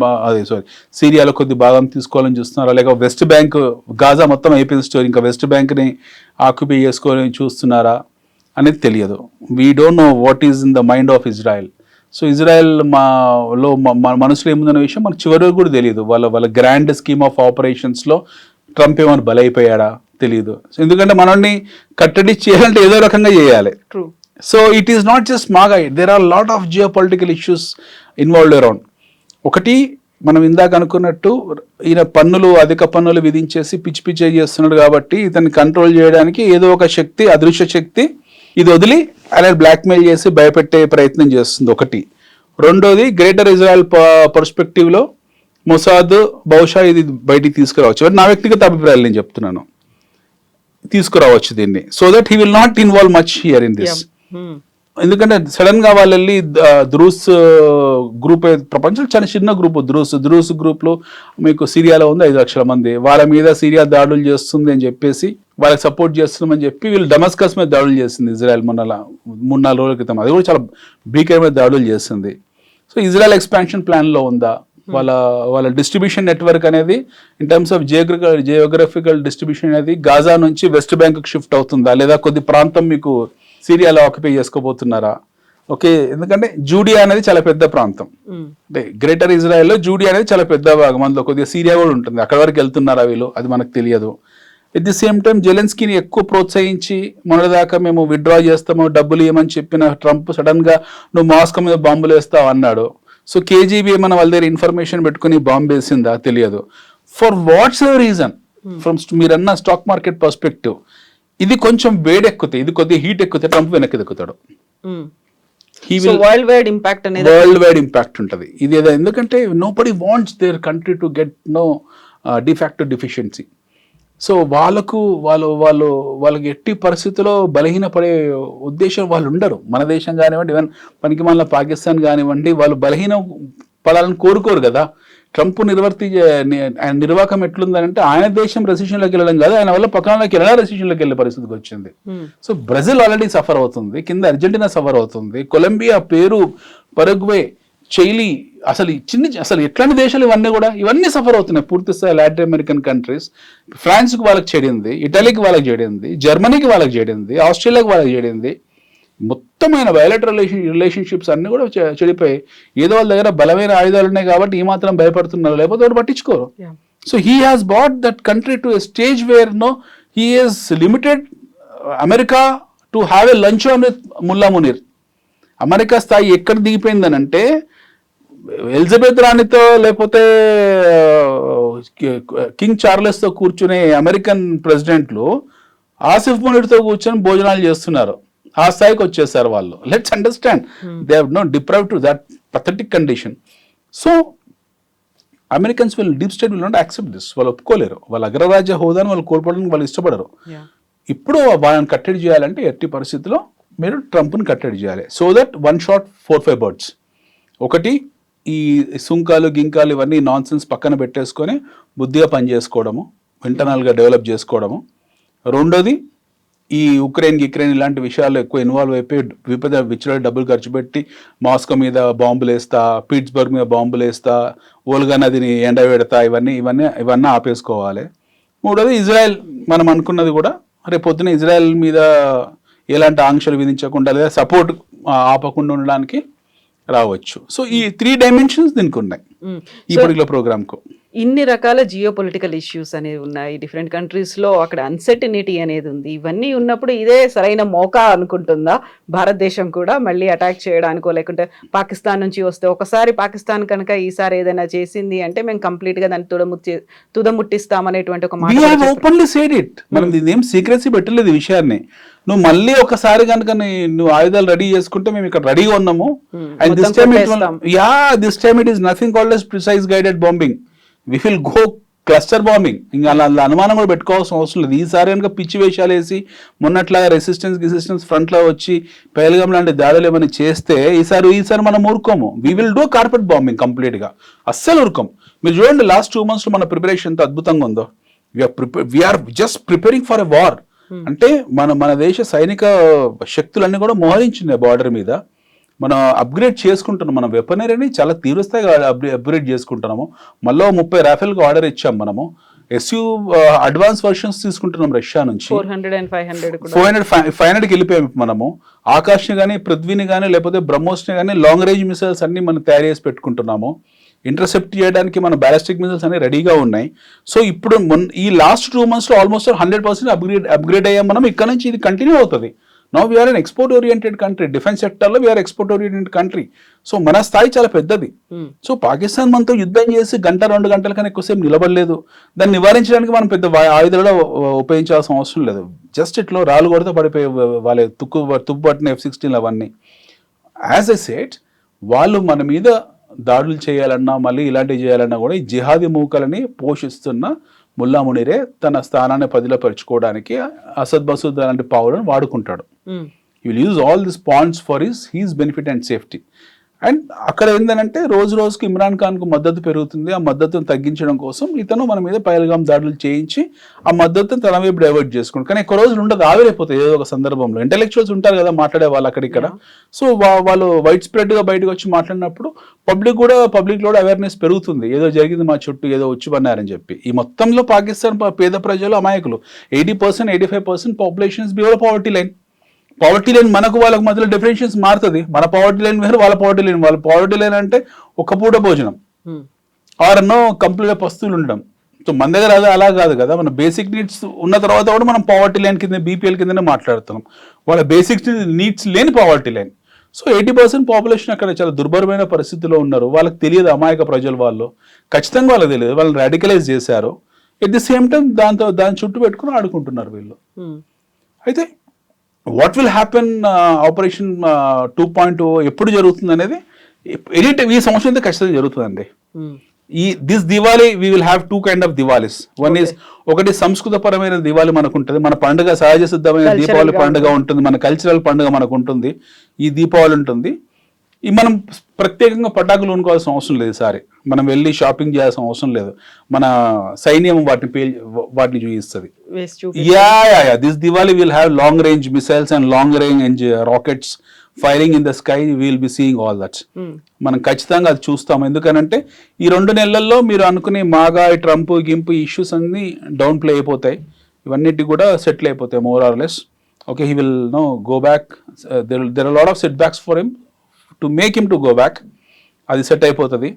సిరియాలో కొద్ది భాగం తీసుకోవాలని చూస్తున్నారా, లేక వెస్ట్ బ్యాంక్, గాజా మొత్తం అయిపోయిన స్టోరీ, ఇంకా వెస్ట్ బ్యాంక్ని ఆక్యుపై చేసుకొని చూస్తున్నారా అనేది తెలియదు. We don't know what is in the mind of Israel. So Israel మన మనసులో ఏముందన్న విషయం మనకు చివరికి కూడా తెలియదు. వాళ్ళ గ్రాండ్ స్కీమ్ ఆఫ్ ఆపరేషన్స్లో ట్రంప్ ఏమైనా బలైపోయాడా తెలియదు. ఎందుకంటే మనల్ని కట్టడి చేయాలంటే ఏదో రకంగా చేయాలి. So it is not just MAGA, there are lot of geo political issues involved around. ఒకటి, మనం ఇందాక అనుకున్నట్టు ఈయన అధిక పన్నులు విధించేసి పిచ్చి చేస్తున్నాడు కాబట్టి ఇతన్ని కంట్రోల్ చేయడానికి ఏదో ఒక శక్తి, అదృశ్య శక్తి ఇది వదిలి ఆయన బ్లాక్మెయిల్ చేసి భయపెట్టే ప్రయత్నం చేస్తుంది ఒకటి. రెండోది, గ్రేటర్ ఇజ్రాయెల్ పర్స్పెక్టివ్లో మొసాద్ బహుశా ఇది బయటికి తీసుకురావచ్చు. నా వ్యక్తిగత అభిప్రాయాలు నేను చెప్తున్నాను, తీసుకురావచ్చు దీన్ని. So that he will not involve much here in this. ఎందుకంటే సడన్ గా వాళ్ళు వెళ్ళి ద్రూస్ గ్రూప్, ప్రపంచంలో చాలా చిన్న గ్రూప్ ద్రూస్ గ్రూప్ లో మీకు సిరియాలో ఉంది 5 లక్షల మంది. వాళ్ళ మీద సిరియా దాడులు చేస్తుంది అని చెప్పేసి వాళ్ళకి సపోర్ట్ చేస్తున్నామని చెప్పి వీళ్ళు డమస్కస్ మీద దాడులు చేస్తుంది ఇజ్రాయెల్ 3-4 రోజుల క్రితం. అది కూడా చాలా భీకరమైన దాడులు చేస్తుంది. సో ఇజ్రాయెల్ ఎక్స్పాన్షన్ ప్లాన్ లో ఉందా, వాళ్ళ డిస్ట్రిబ్యూషన్ నెట్వర్క్ అనేది in terms of geographical distribution అనేది గాజా నుంచి వెస్ట్ బ్యాంక్ షిఫ్ట్ అవుతుందా, లేదా కొద్ది ప్రాంతం మీకు సిరియాలో ఆక్యుపై చేసుకోబోతున్నారా? ఓకే, ఎందుకంటే జూడియా అనేది చాలా పెద్ద ప్రాంతం, అంటే గ్రేటర్ ఇజ్రాయెల్లో జూడియా అనేది చాలా పెద్ద భాగం, అందులో కొద్దిగా సిరియా కూడా ఉంటుంది. అక్కడ వరకు వెళ్తున్నారా వీళ్ళు, అది మనకు తెలియదు. ఎట్ ది సేమ్ టైం జెలెన్స్కీని ఎక్కువ ప్రోత్సహించి మొన్నదాకా మేము విత్డ్రా చేస్తాము, డబ్బులు ఇవ్వమని చెప్పిన ట్రంప్ సడన్ గా నువ్వు మాస్కో మీద బాంబులు వేస్తావు అన్నాడు. సో కేజీబీ ఏమైనా వాళ్ళ దగ్గర ఇన్ఫర్మేషన్ పెట్టుకుని బాంబు వేసిందా తెలియదు. For what's ever reason, from మీరన్న స్టాక్ మార్కెట్ పర్స్పెక్టివ్, ఇది కొంచెం వేడెక్కితే, ఇది కొద్దిగా హీట్ ఎక్కితే ట్రంప్ వెనక్కి దిక్కుతాడు. వరల్డ్ వైడ్ ఇంపాక్ట్ ఉంటుంది ఇది. ఎందుకంటే nobody wants their country to get no de facto deficiency. So వాళ్ళకి ఎట్టి పరిస్థితుల్లో బలహీనపడే ఉద్దేశం వాళ్ళు ఉండరు. మన దేశం కానివ్వండి, ఈవెన్ పనికి మన పాకిస్తాన్ కానివ్వండి, వాళ్ళు బలహీన పడాలని కోరుకోరు కదా. ట్రంప్ ఆయన నిర్వాహకం ఎట్లుందంటే ఆయన దేశం రెసిషన్లోకి వెళ్ళడం కాదు, ఆయన వల్ల పక్కనలోకి ఎలా రెసిషన్లోకి వెళ్ళే పరిస్థితికి వచ్చింది. సో బ్రెజిల్ ఆల్రెడీ సఫర్ అవుతుంది, కింద అర్జెంటీనా సఫర్ అవుతుంది, కొలంబియా, పెరు, పరగ్వే, చైలీ, అసలు ఎట్లాంటి దేశాలు ఇవన్నీ సఫర్ అవుతున్నాయి పూర్తి స్థాయి. లాటిన్ అమెరికన్ కంట్రీస్, ఫ్రాన్స్కి వాళ్ళకి చెడింది, ఇటలీకి వాళ్ళకి చెడింది, జర్మనీకి వాళ్ళకి చెడింది, ఆస్ట్రేలియాకి వాళ్ళకి చెడింది. మొత్తమైన బయోలెటరల్ రిలేషన్షిప్స్ అన్ని కూడా చెడిపోయి, ఏదో వాళ్ళ దగ్గర బలమైన ఆయుధాలు ఉన్నాయి కాబట్టి ఈ మాత్రం భయపడుతున్నారు, లేకపోతే వాడు పట్టించుకోరు. So he has brought that country to a stage where he is limited America to have a lunch on with Mullah Munir. America స్థాయి ఎక్కడ దిగిపోయిందని అంటే ఎలిజబెత్ రాణితో లేకపోతే కింగ్ చార్లెస్తో కూర్చునే అమెరికన్ ప్రెసిడెంట్లు ఆసిఫ్ మునీర్తో కూర్చొని భోజనాలు చేస్తున్నారు. ఆ స్థాయికి వచ్చేసారు వాళ్ళు. Let's understand they have no deprive to that pathetic condition. So Americans deep state will not accept this. వాళ్ళు ఒప్పుకోలేరు. వాళ్ళ అగ్రరాజ్య హోదాను వాళ్ళు కోల్పోవడానికి వాళ్ళు ఇష్టపడరు. ఇప్పుడు వాళ్ళని కట్టడి చేయాలంటే ఎట్టి పరిస్థితుల్లో మీరు ట్రంప్ని కట్టడి చేయాలి. So that 1 shot 4-5 birds. ఒకటి, ఈ సుంకాలు గింకాలు ఇవన్నీ నాన్ సెన్స్ పక్కన పెట్టేసుకొని బుద్ధిగా పనిచేసుకోవడము, ఇంటర్నల్గా డెవలప్ చేసుకోవడము. రెండోది, ఈ యుక్రెయిన్ ఇలాంటి విషయాల్లో ఎక్కువ ఇన్వాల్వ్ అయిపోయి విచ్చలవిడి డబ్బులు ఖర్చు పెట్టి మాస్కో మీద బాంబులు వేస్తా, పీట్స్బర్గ్ మీద బాంబులు వేస్తా, ఓల్గా నదిని ఎండబెడతా, ఇవన్నీ ఆపేసుకోవాలి. మూడోది, ఇజ్రాయెల్ మనం అనుకున్నది కూడా రేపు పొద్దున ఇజ్రాయెల్ మీద ఎలాంటి ఆంక్షలు విధించకుండా లేదా సపోర్ట్ ఆపకుండా ఉండడానికి రావచ్చు. సో ఈ 3 dimensions దీనికి ఉన్నాయి ఈ పర్టికులర్ ప్రోగ్రామ్కు. ఇన్ని రకాల జియో పొలిటికల్ ఇష్యూస్ అనేవి ఉన్నాయి డిఫరెంట్ కంట్రీస్ లో, అక్కడ అన్సర్టనిటీ అనేది ఉంది. ఇవన్నీ ఉన్నప్పుడు ఇదే సరైన మోకా అనుకుంటుందా భారతదేశం కూడా మళ్ళీ అటాక్ చేయడానికో, లేకుంటే పాకిస్తాన్ నుంచి వస్తే ఒకసారి పాకిస్తాన్ కనుక ఈసారి ఏదైనా చేసింది అంటే మేము కంప్లీట్ గా దాన్ని తుదముట్టిస్తామనేటువంటి ఒక మాట ఓపెన్లీ సేడ్ ఇట్. మనం ఇదేం సీక్రెసీ పెట్టలేదు ఈ విషయాన్ని. నువ్వు మళ్ళీ ఒకసారి కనుక నువ్వు ఆయుధాలు రెడీ చేసుకుంటే మేము ఇక్కడ రెడీగా ఉన్నాము. And this time it is nothing called as precise guided bombing. We will go cluster bombing. ఇంకా అలా అనుమానం కూడా పెట్టుకోవాల్సిన అవసరం లేదు. ఈసారి కనుక పిచ్చి వేషాలు వేసి మొన్నట్లా రెసిస్టెన్స్ ఫ్రంట్లో వచ్చి పహల్గామ్ లాంటి దాడులు ఏమైనా చేస్తే ఈసారి మనం ఊరుకోము. We will do carpet bombing కంప్లీట్గా. అస్సలు ఊరుకోం. మీరు చూడండి లాస్ట్ 2 months మన ప్రిపరేషన్ ఎంత అద్భుతంగా ఉందో. We are just preparing for a war. అంటే మన దేశ సైనిక శక్తులన్నీ కూడా మోహరించినాయి బార్డర్ మీద. మనం అప్గ్రేడ్ చేసుకుంటున్నాం, మన వెపనరీని చాలా తీవ్రస్థాయిగా అప్గ్రేడ్ చేసుకుంటున్నాము. మళ్ళీ 30 రాఫెల్కి ఆర్డర్ ఇచ్చాం మనము. SU అడ్వాన్స్ వర్షన్స్ తీసుకుంటున్నాం రష్యా నుంచి. 500కి వెళ్ళిపోయాం మనము. ఆకాష్ని కానీ, పృథ్వీని కానీ, లేకపోతే బ్రహ్మోస్ని కానీ, లాంగ్ రేంజ్ మిసైల్స్ అన్ని మనం తయారు చేసి పెట్టుకుంటున్నాము. ఇంటర్సెప్ట్ చేయడానికి మన బ్యాలిస్టిక్ మిసైల్స్ అన్ని రెడీగా ఉన్నాయి. సో ఇప్పుడు ఈ లాస్ట్ 2 monthsలో ఆల్మోస్ట్ 100% అప్గ్రేడ్ అయ్యాం మనం. ఇక్కడ నుంచి ఇది కంటిన్యూ అవుతుంది. Now we are an export oriented country. Defence సెక్టర్లో we are export oriented country. So మన స్థాయి చాలా పెద్దది. సో పాకిస్తాన్ మనతో యుద్ధం చేసి 1-2 గంటల కన్నా ఎక్కువసేపు నిలబడలేదు. దాన్ని నివారించడానికి మనం పెద్ద ఆయుధాలు ఉపయోగించాల్సిన అవసరం లేదు. జస్ట్ ఇట్లా రాళ్ళు కొడితే పడిపోయి వాళ్ళ తుప్పుపట్టిన F-16 అవన్నీ. యాజ్ ఎ సెట్, వాళ్ళు మన మీద దాడులు చేయాలన్నా మళ్ళీ ఇలాంటివి చేయాలన్నా కూడా ఈ జిహాదీ మూకలని పోషిస్తున్న ముల్లా మునీరే తన స్థానాన్ని పదిలపరుచుకోవడానికి అసద్ మసూద్ అలాంటి పావులను వాడుకుంటాడు. He will use all this points for his benefit and safety. And అక్కడ ఏంటంటే రోజుకి ఇమ్రాన్ ఖాన్కు మద్దతు పెరుగుతుంది. ఆ మద్దతును తగ్గించడం కోసం ఇతను మన మీద పహల్గామ్ దాడులు చేయించి ఆ మద్దతును తన వైపు డైవర్ట్ చేసుకుంటాడు. కానీ ఎక్కువ రోజులు ఉండదు, ఆవిరైపోతాయి ఏదో ఒక సందర్భంలో. ఇంటెలెక్చువల్స్ ఉంటారు కదా మాట్లాడే వాళ్ళు అక్కడిక్కడ. సో వాళ్ళు వైడ్ స్ప్రెడ్గా బయటకు వచ్చి మాట్లాడినప్పుడు పబ్లిక్లో అవేర్నెస్ పెరుగుతుంది. ఏదో జరిగింది మా చుట్టూ, ఏదో వచ్చి పన్నారని చెప్పి. ఈ మొత్తంలో పాకిస్తాన్ పేద ప్రజలు అమాయకులు. 80%, 85% population is below poverty line. Poverty line మనకు వాళ్ళకు మధ్యలో డిఫరెన్షియన్స్ మారుతుంది. మన పావర్టీ లైన్ వేరు, వాళ్ళ పావర్టీ లైన్. వాళ్ళ పావర్టీ లైన్ అంటే ఒక పూట భోజనం ఆరన్నో కంప్లీట్గా పస్తులు ఉండడం. సో మన దగ్గర అలా కాదు కదా. మన బేసిక్ నీడ్స్ ఉన్న తర్వాత కూడా మనం పావర్టీ లైన్ కింద, BPL కిందనే మాట్లాడుతున్నాం. వాళ్ళ బేసిక్ నీడ్స్ లేని పావర్టీ లైన్. సో 80% పాపులేషన్ అక్కడ చాలా దుర్భరమైన పరిస్థితిలో ఉన్నారు. వాళ్ళకి తెలియదు, అమాయక ప్రజలు వాళ్ళు. ఖచ్చితంగా వాళ్ళకి తెలియదు. వాళ్ళని రాడికలైజ్ చేశారు. ఎట్ ది సేమ్ టైం దాని చుట్టూ పెట్టుకుని ఆడుకుంటున్నారు వీళ్ళు. అయితే వాట్ విల్ హ్యాపెన్ ఆపరేషన్ 2.0 ఎప్పుడు జరుగుతుంది అనేది ఈ సంవత్సరం అయితే ఖచ్చితంగా జరుగుతుందండి. This Diwali we will have 2 kind of Diwalis. One is ఒకటి సంస్కృతపరమైన దివాలి మనకు ఉంటుంది, మన పండుగ సహజ సిద్ధమైన దీపావళి పండుగ ఉంటుంది, మన కల్చరల్ పండుగ మనకు ఉంటుంది, ఈ దీపావళి ఉంటుంది. ఈ మనం ప్రత్యేకంగా పటాకులు కొనుక్కోవాల్సిన అవసరం లేదు. ఈసారి మనం వెళ్ళి షాపింగ్ చేయాల్సిన అవసరం లేదు, మన సైన్యం వాటిని చూపిస్తుంది. This Diwali will have long range missiles and long range rockets firing in the sky. Will be seeing all that. మనం ఖచ్చితంగా అది చూస్తాం. ఎందుకనంటే ఈ 2 నెలల్లో మీరు అనుకునే మాగా ట్రంప్ గింపు ఇష్యూస్ అన్ని డౌన్ ప్లే అయిపోతాయి, ఇవన్నిటి కూడా సెటిల్ అయిపోతాయి more or less. Okay, he will no go back. There are lot of setbacks for him to make him to go back. అది సెట్ అయిపోతుంది.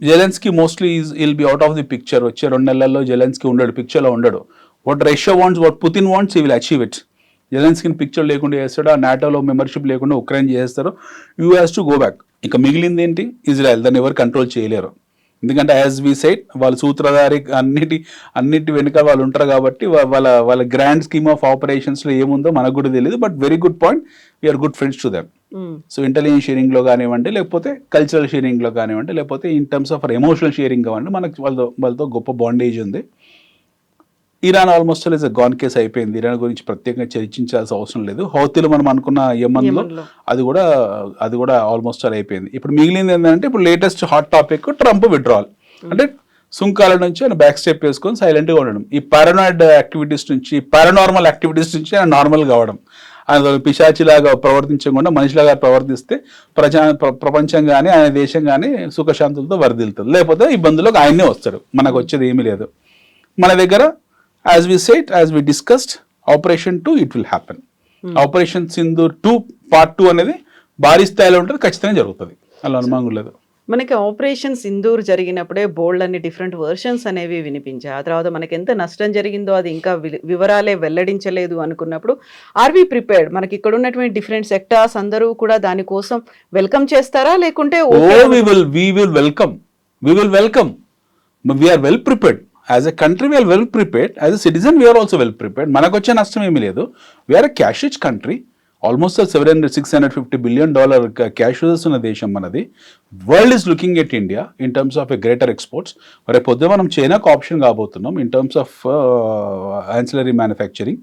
Zelensky mostly will be out of the picture. వచ్చే 2 నెలల్లో Zelensky ఉండడు, పిక్చర్లో ఉండడు. What Russia wants, what Putin wants, he will achieve it. జెలెన్స్కీని picture లేకుండా చేస్తాడు, ఆ నాటోలో మెంబర్షిప్ లేకుండా ఉక్రెయిన్ చేస్తారు. You has to go back. ఇక మిగిలింది ఏంటి? ఇజ్రాయెల్. దాన్ని ఎవరు కంట్రోల్ చేయలేరు. ఎందుకంటే యాజ్ వి సైడ్ వాళ్ళు సూత్రధారి అన్నిటి వెనుక వాళ్ళు ఉంటారు కాబట్టి వాళ్ళ గ్రాండ్ స్కీమ్ ఆఫ్ ఆపరేషన్స్లో ఏముందో మనకు కూడా తెలియదు. But very good point, we're good friends to them. So intelligence షేరింగ్లో కానివ్వండి, లేకపోతే కల్చరల్ షేరింగ్లో కానివ్వండి, లేకపోతే in terms of emotional sharing కానివ్వండి, మనకు వాళ్ళతో గొప్ప బాండేజ్ ఉంది. Iran almost is gone case అయిపోయింది. ఇరాన్ గురించి ప్రత్యేకంగా చర్చించాల్సిన అవసరం లేదు. హౌతీలో మనం అనుకున్న యమన్లో అది కూడా ఆల్మోస్ట్ అయిపోయింది. ఇప్పుడు మిగిలింది ఏంటంటే ఇప్పుడు latest hot topic Trump withdrawal. అంటే సుంకాల నుంచి ఆయన బ్యాక్ స్టెప్ వేసుకొని సైలెంట్గా ఉండడం, ఈ పారానాయిడ్ యాక్టివిటీస్ నుంచి, పారానార్మల్ యాక్టివిటీస్ నుంచి ఆయన నార్మల్ కావడం, ఆయన పిశాచిలాగా ప్రవర్తించకుండా మనిషిలాగా ప్రవర్తిస్తే ప్రపంచం కానీ ఆయన దేశం కానీ సుఖశాంతులతో వరదిల్తుంది. లేకపోతే ఇబ్బందులకు ఆయన్నే వస్తాడు. మనకు వచ్చేది ఏమీ లేదు. మన దగ్గర as we said, as we discussed, Operation 2 it will happen. Operation Sindoor 2 Part 2 అనేది భారీ స్థాయిలో ఉంటుంది, ఖచ్చితంగా జరుగుతుంది, అలా అనుమానం లేదు. మనకి ఆపరేషన్ సింధూర్ జరిగినప్పుడే బోల్డ్ అన్ని డిఫరెంట్ వర్షన్స్ అనేవి వినిపించాయి. ఆ తర్వాత మనకి ఎంత నష్టం జరిగిందో అది ఇంకా వివరాలే వెల్లడించలేదు అనుకున్నప్పుడు ఆర్వి ప్రిపేర్డ్, మనకి ఇక్కడ ఉన్నటువంటి డిఫరెంట్ సెక్టార్స్ అందరూ కూడా దానికోసం వెల్కమ్ చేస్తారా, లేకుంటే we will welcome, we are well prepared. As a country, we are well prepared. As a citizen, we are also well prepared. మనకు వచ్చే నష్టం ఏమీ లేదు. We are a cash rich country. Almost $650 billion cash reserves ఉన్న దేశం మనది. World is looking at India in terms of a greater exports. మరి పొద్దున మనం చైనాకు option కాబోతున్నాం in terms of ancillary manufacturing.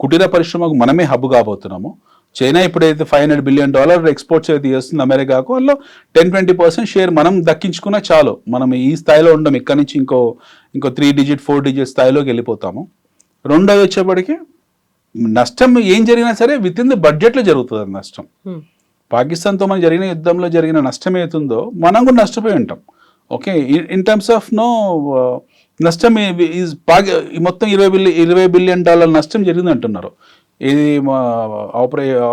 కుటీర పరిశ్రమకు మనమే హబ్ కాబోతున్నాము. చైనా ఇప్పుడైతే $500 billion ఎక్స్పోర్ట్స్ అయితే చేస్తుంది అమెరికాకు, అందులో 10-20% షేర్ మనం దక్కించుకున్నా చాలు. మనం ఈ స్థాయిలో ఉండం, ఇక్కడ నుంచి ఇంకో 3-digit 4-digit స్థాయిలోకి వెళ్ళిపోతాము. రెండోది వచ్చేప్పటికి నష్టం ఏం జరిగినా సరే విత్ ఇన్ ది బడ్జెట్లో జరుగుతుంది అది నష్టం. పాకిస్తాన్తో మనం జరిగిన యుద్ధంలో జరిగిన నష్టం ఏతుందో మనం కూడా నష్టపోయి ఉంటాం. ఓకే, ఇన్ టర్మ్స్ ఆఫ్ నష్టం మొత్తం $20 billion నష్టం జరిగింది అంటున్నారు. ఇది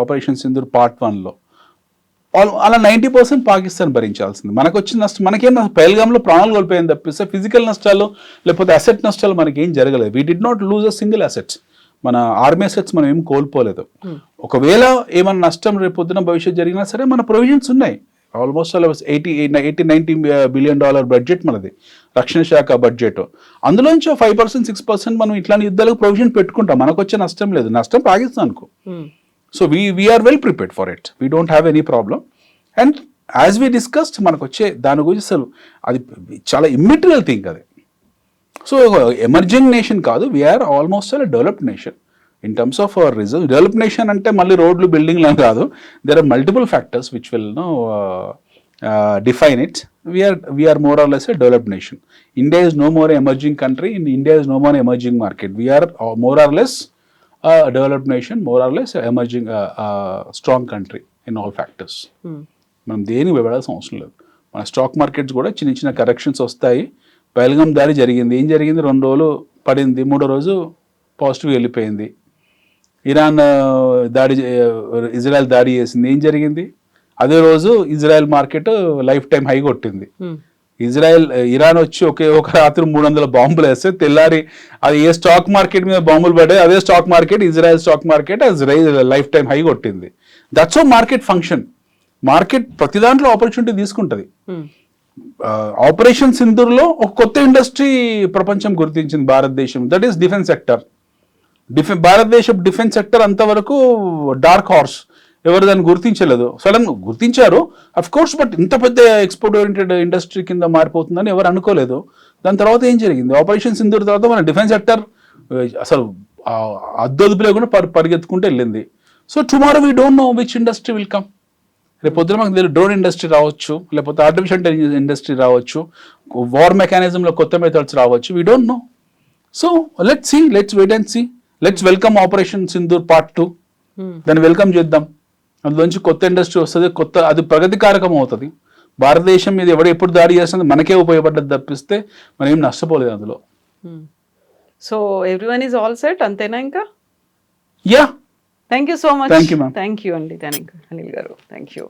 ఆపరేషన్ సింధూర్ Part 1లో. అలా 90% పాకిస్తాన్ భరించాల్సింది. మనకు వచ్చిన నష్టం మనకేం, పహల్గామ్లో ప్రాణాలు కోల్పోయింది తప్పిస్తే ఫిజికల్ నష్టాలు లేకపోతే అసెట్ నష్టాలు మనకేం జరగలేదు. We did not lose a single assets. మన ఆర్మీ అసెట్స్ మనం ఏం కోల్పోలేదు. ఒకవేళ ఏమైనా నష్టం రేపు పొద్దున భవిష్యత్తు జరిగినా సరే మన ప్రొవిజన్స్ ఉన్నాయి. ఆల్మోస్ట్ $80-90 billion బడ్జెట్ మనది, రక్షణ శాఖ బడ్జెట్. అందులోంచి 5%, 6% మనం ఇట్లాంటి యుద్ధాలకు ప్రొవిజన్ పెట్టుకుంటాం. మనకు వచ్చే నష్టం లేదు, నష్టం పాకిస్తాన్కు. So we are well prepared for it. We don't have any problem. And as we discussed, మనకు వచ్చే దాని గురించి అసలు అది చాలా ఇమ్మెటీరియల్ థింగ్ అది. సో ఎమర్జింగ్ నేషన్ కాదు, we are almost developed nation in terms of our reserve. Developed nation అంటే మళ్ళీ రోడ్లు బిల్డింగ్లు అని కాదు. There are multiple factors which will define it. We are more or less a developed nation. India is no more an emerging country. India is no more an emerging market. We are more or less a developed nation, more or less an emerging strong country in all factors. మనం దేనికి భయపడాల్సిన అవసరం లేదు. మన stock markets కూడా చిన్న చిన్న corrections వస్తాయి. పహల్గామ్ దాడి జరిగింది, ఏం జరిగింది, 2 రోజులు పడింది, 3వ రోజు పాజిటివ్ వెళ్ళిపోయింది. ఇరాన్ ఇజ్రాయెల్ దాడి చేసింది, ఏం జరిగింది, అదే రోజు Israel market lifetime high కొట్టింది. ఇరాన్ వచ్చి ఒక రాత్రి 300 బాంబులు వేస్తే తెల్లారి అది ఏ స్టాక్ మార్కెట్ మీద బాంబులు పడ్డాయి, అదే stock market, Israel stock market lifetime high కొట్టింది. దట్స్ ఓ మార్కెట్ ఫంక్షన్. మార్కెట్ ప్రతి దాంట్లో ఆపర్చునిటీ తీసుకుంటుంది. ఆపరేషన్ సింధూర్లో ఒక కొత్త ఇండస్ట్రీ ప్రపంచం గుర్తించింది భారతదేశం. That is defence sector. భారతదేశం డిఫెన్స్ సెక్టర్ అంతవరకు డార్క్ హార్స్. ఎవరు దాన్ని గుర్తించలేదు. సడన్ గుర్తించారు అఫ్ కోర్స్, బట్ ఇంత పెద్ద ఎక్స్పోర్ట్ ఓరియంటెడ్ ఇండస్ట్రీ కింద మారిపోతుందని ఎవరు అనుకోలేదు. దాని తర్వాత ఏం జరిగింది, ఆపరేషన్ సింధూర్ తర్వాత మన డిఫెన్స్ సెక్టర్ అసలు అద్దొదుపు లేకుండా పరిగెత్తుకుంటూ వెళ్ళింది. So tomorrow we don't know which industry will come. రేపు పొద్దున మాకు డ్రోన్ ఇండస్ట్రీ రావచ్చు, లేకపోతే ఆర్టిఫిషియల్ ఇంటెలిజెన్స్ ఇండస్ట్రీ రావచ్చు, వార్ మెకానిజంలో కొత్త మెథడ్స్ రావచ్చు, we don't know. So let's wait and see. Let's welcome operation Sindoor part 2. దాన్ని వెల్కమ్ చేద్దాం. అందులోంచి కొత్త ఇండస్ట్రీ వస్తుంది, కొత్త అది ప్రగతికారకం అవుతుంది. భారతదేశం మీద ఎప్పుడు దాడి చేస్తుంది మనకే ఉపయోగపడ్డది తప్పిస్తే మనం ఏం నష్టపోలేదు అందులో. So everyone is all set అంతేనా ఇంకా? Yeah, thank you so much. Thank you, ma'am. Thank you అండి, అనిల్ గారు, థ్యాంక్ యూ.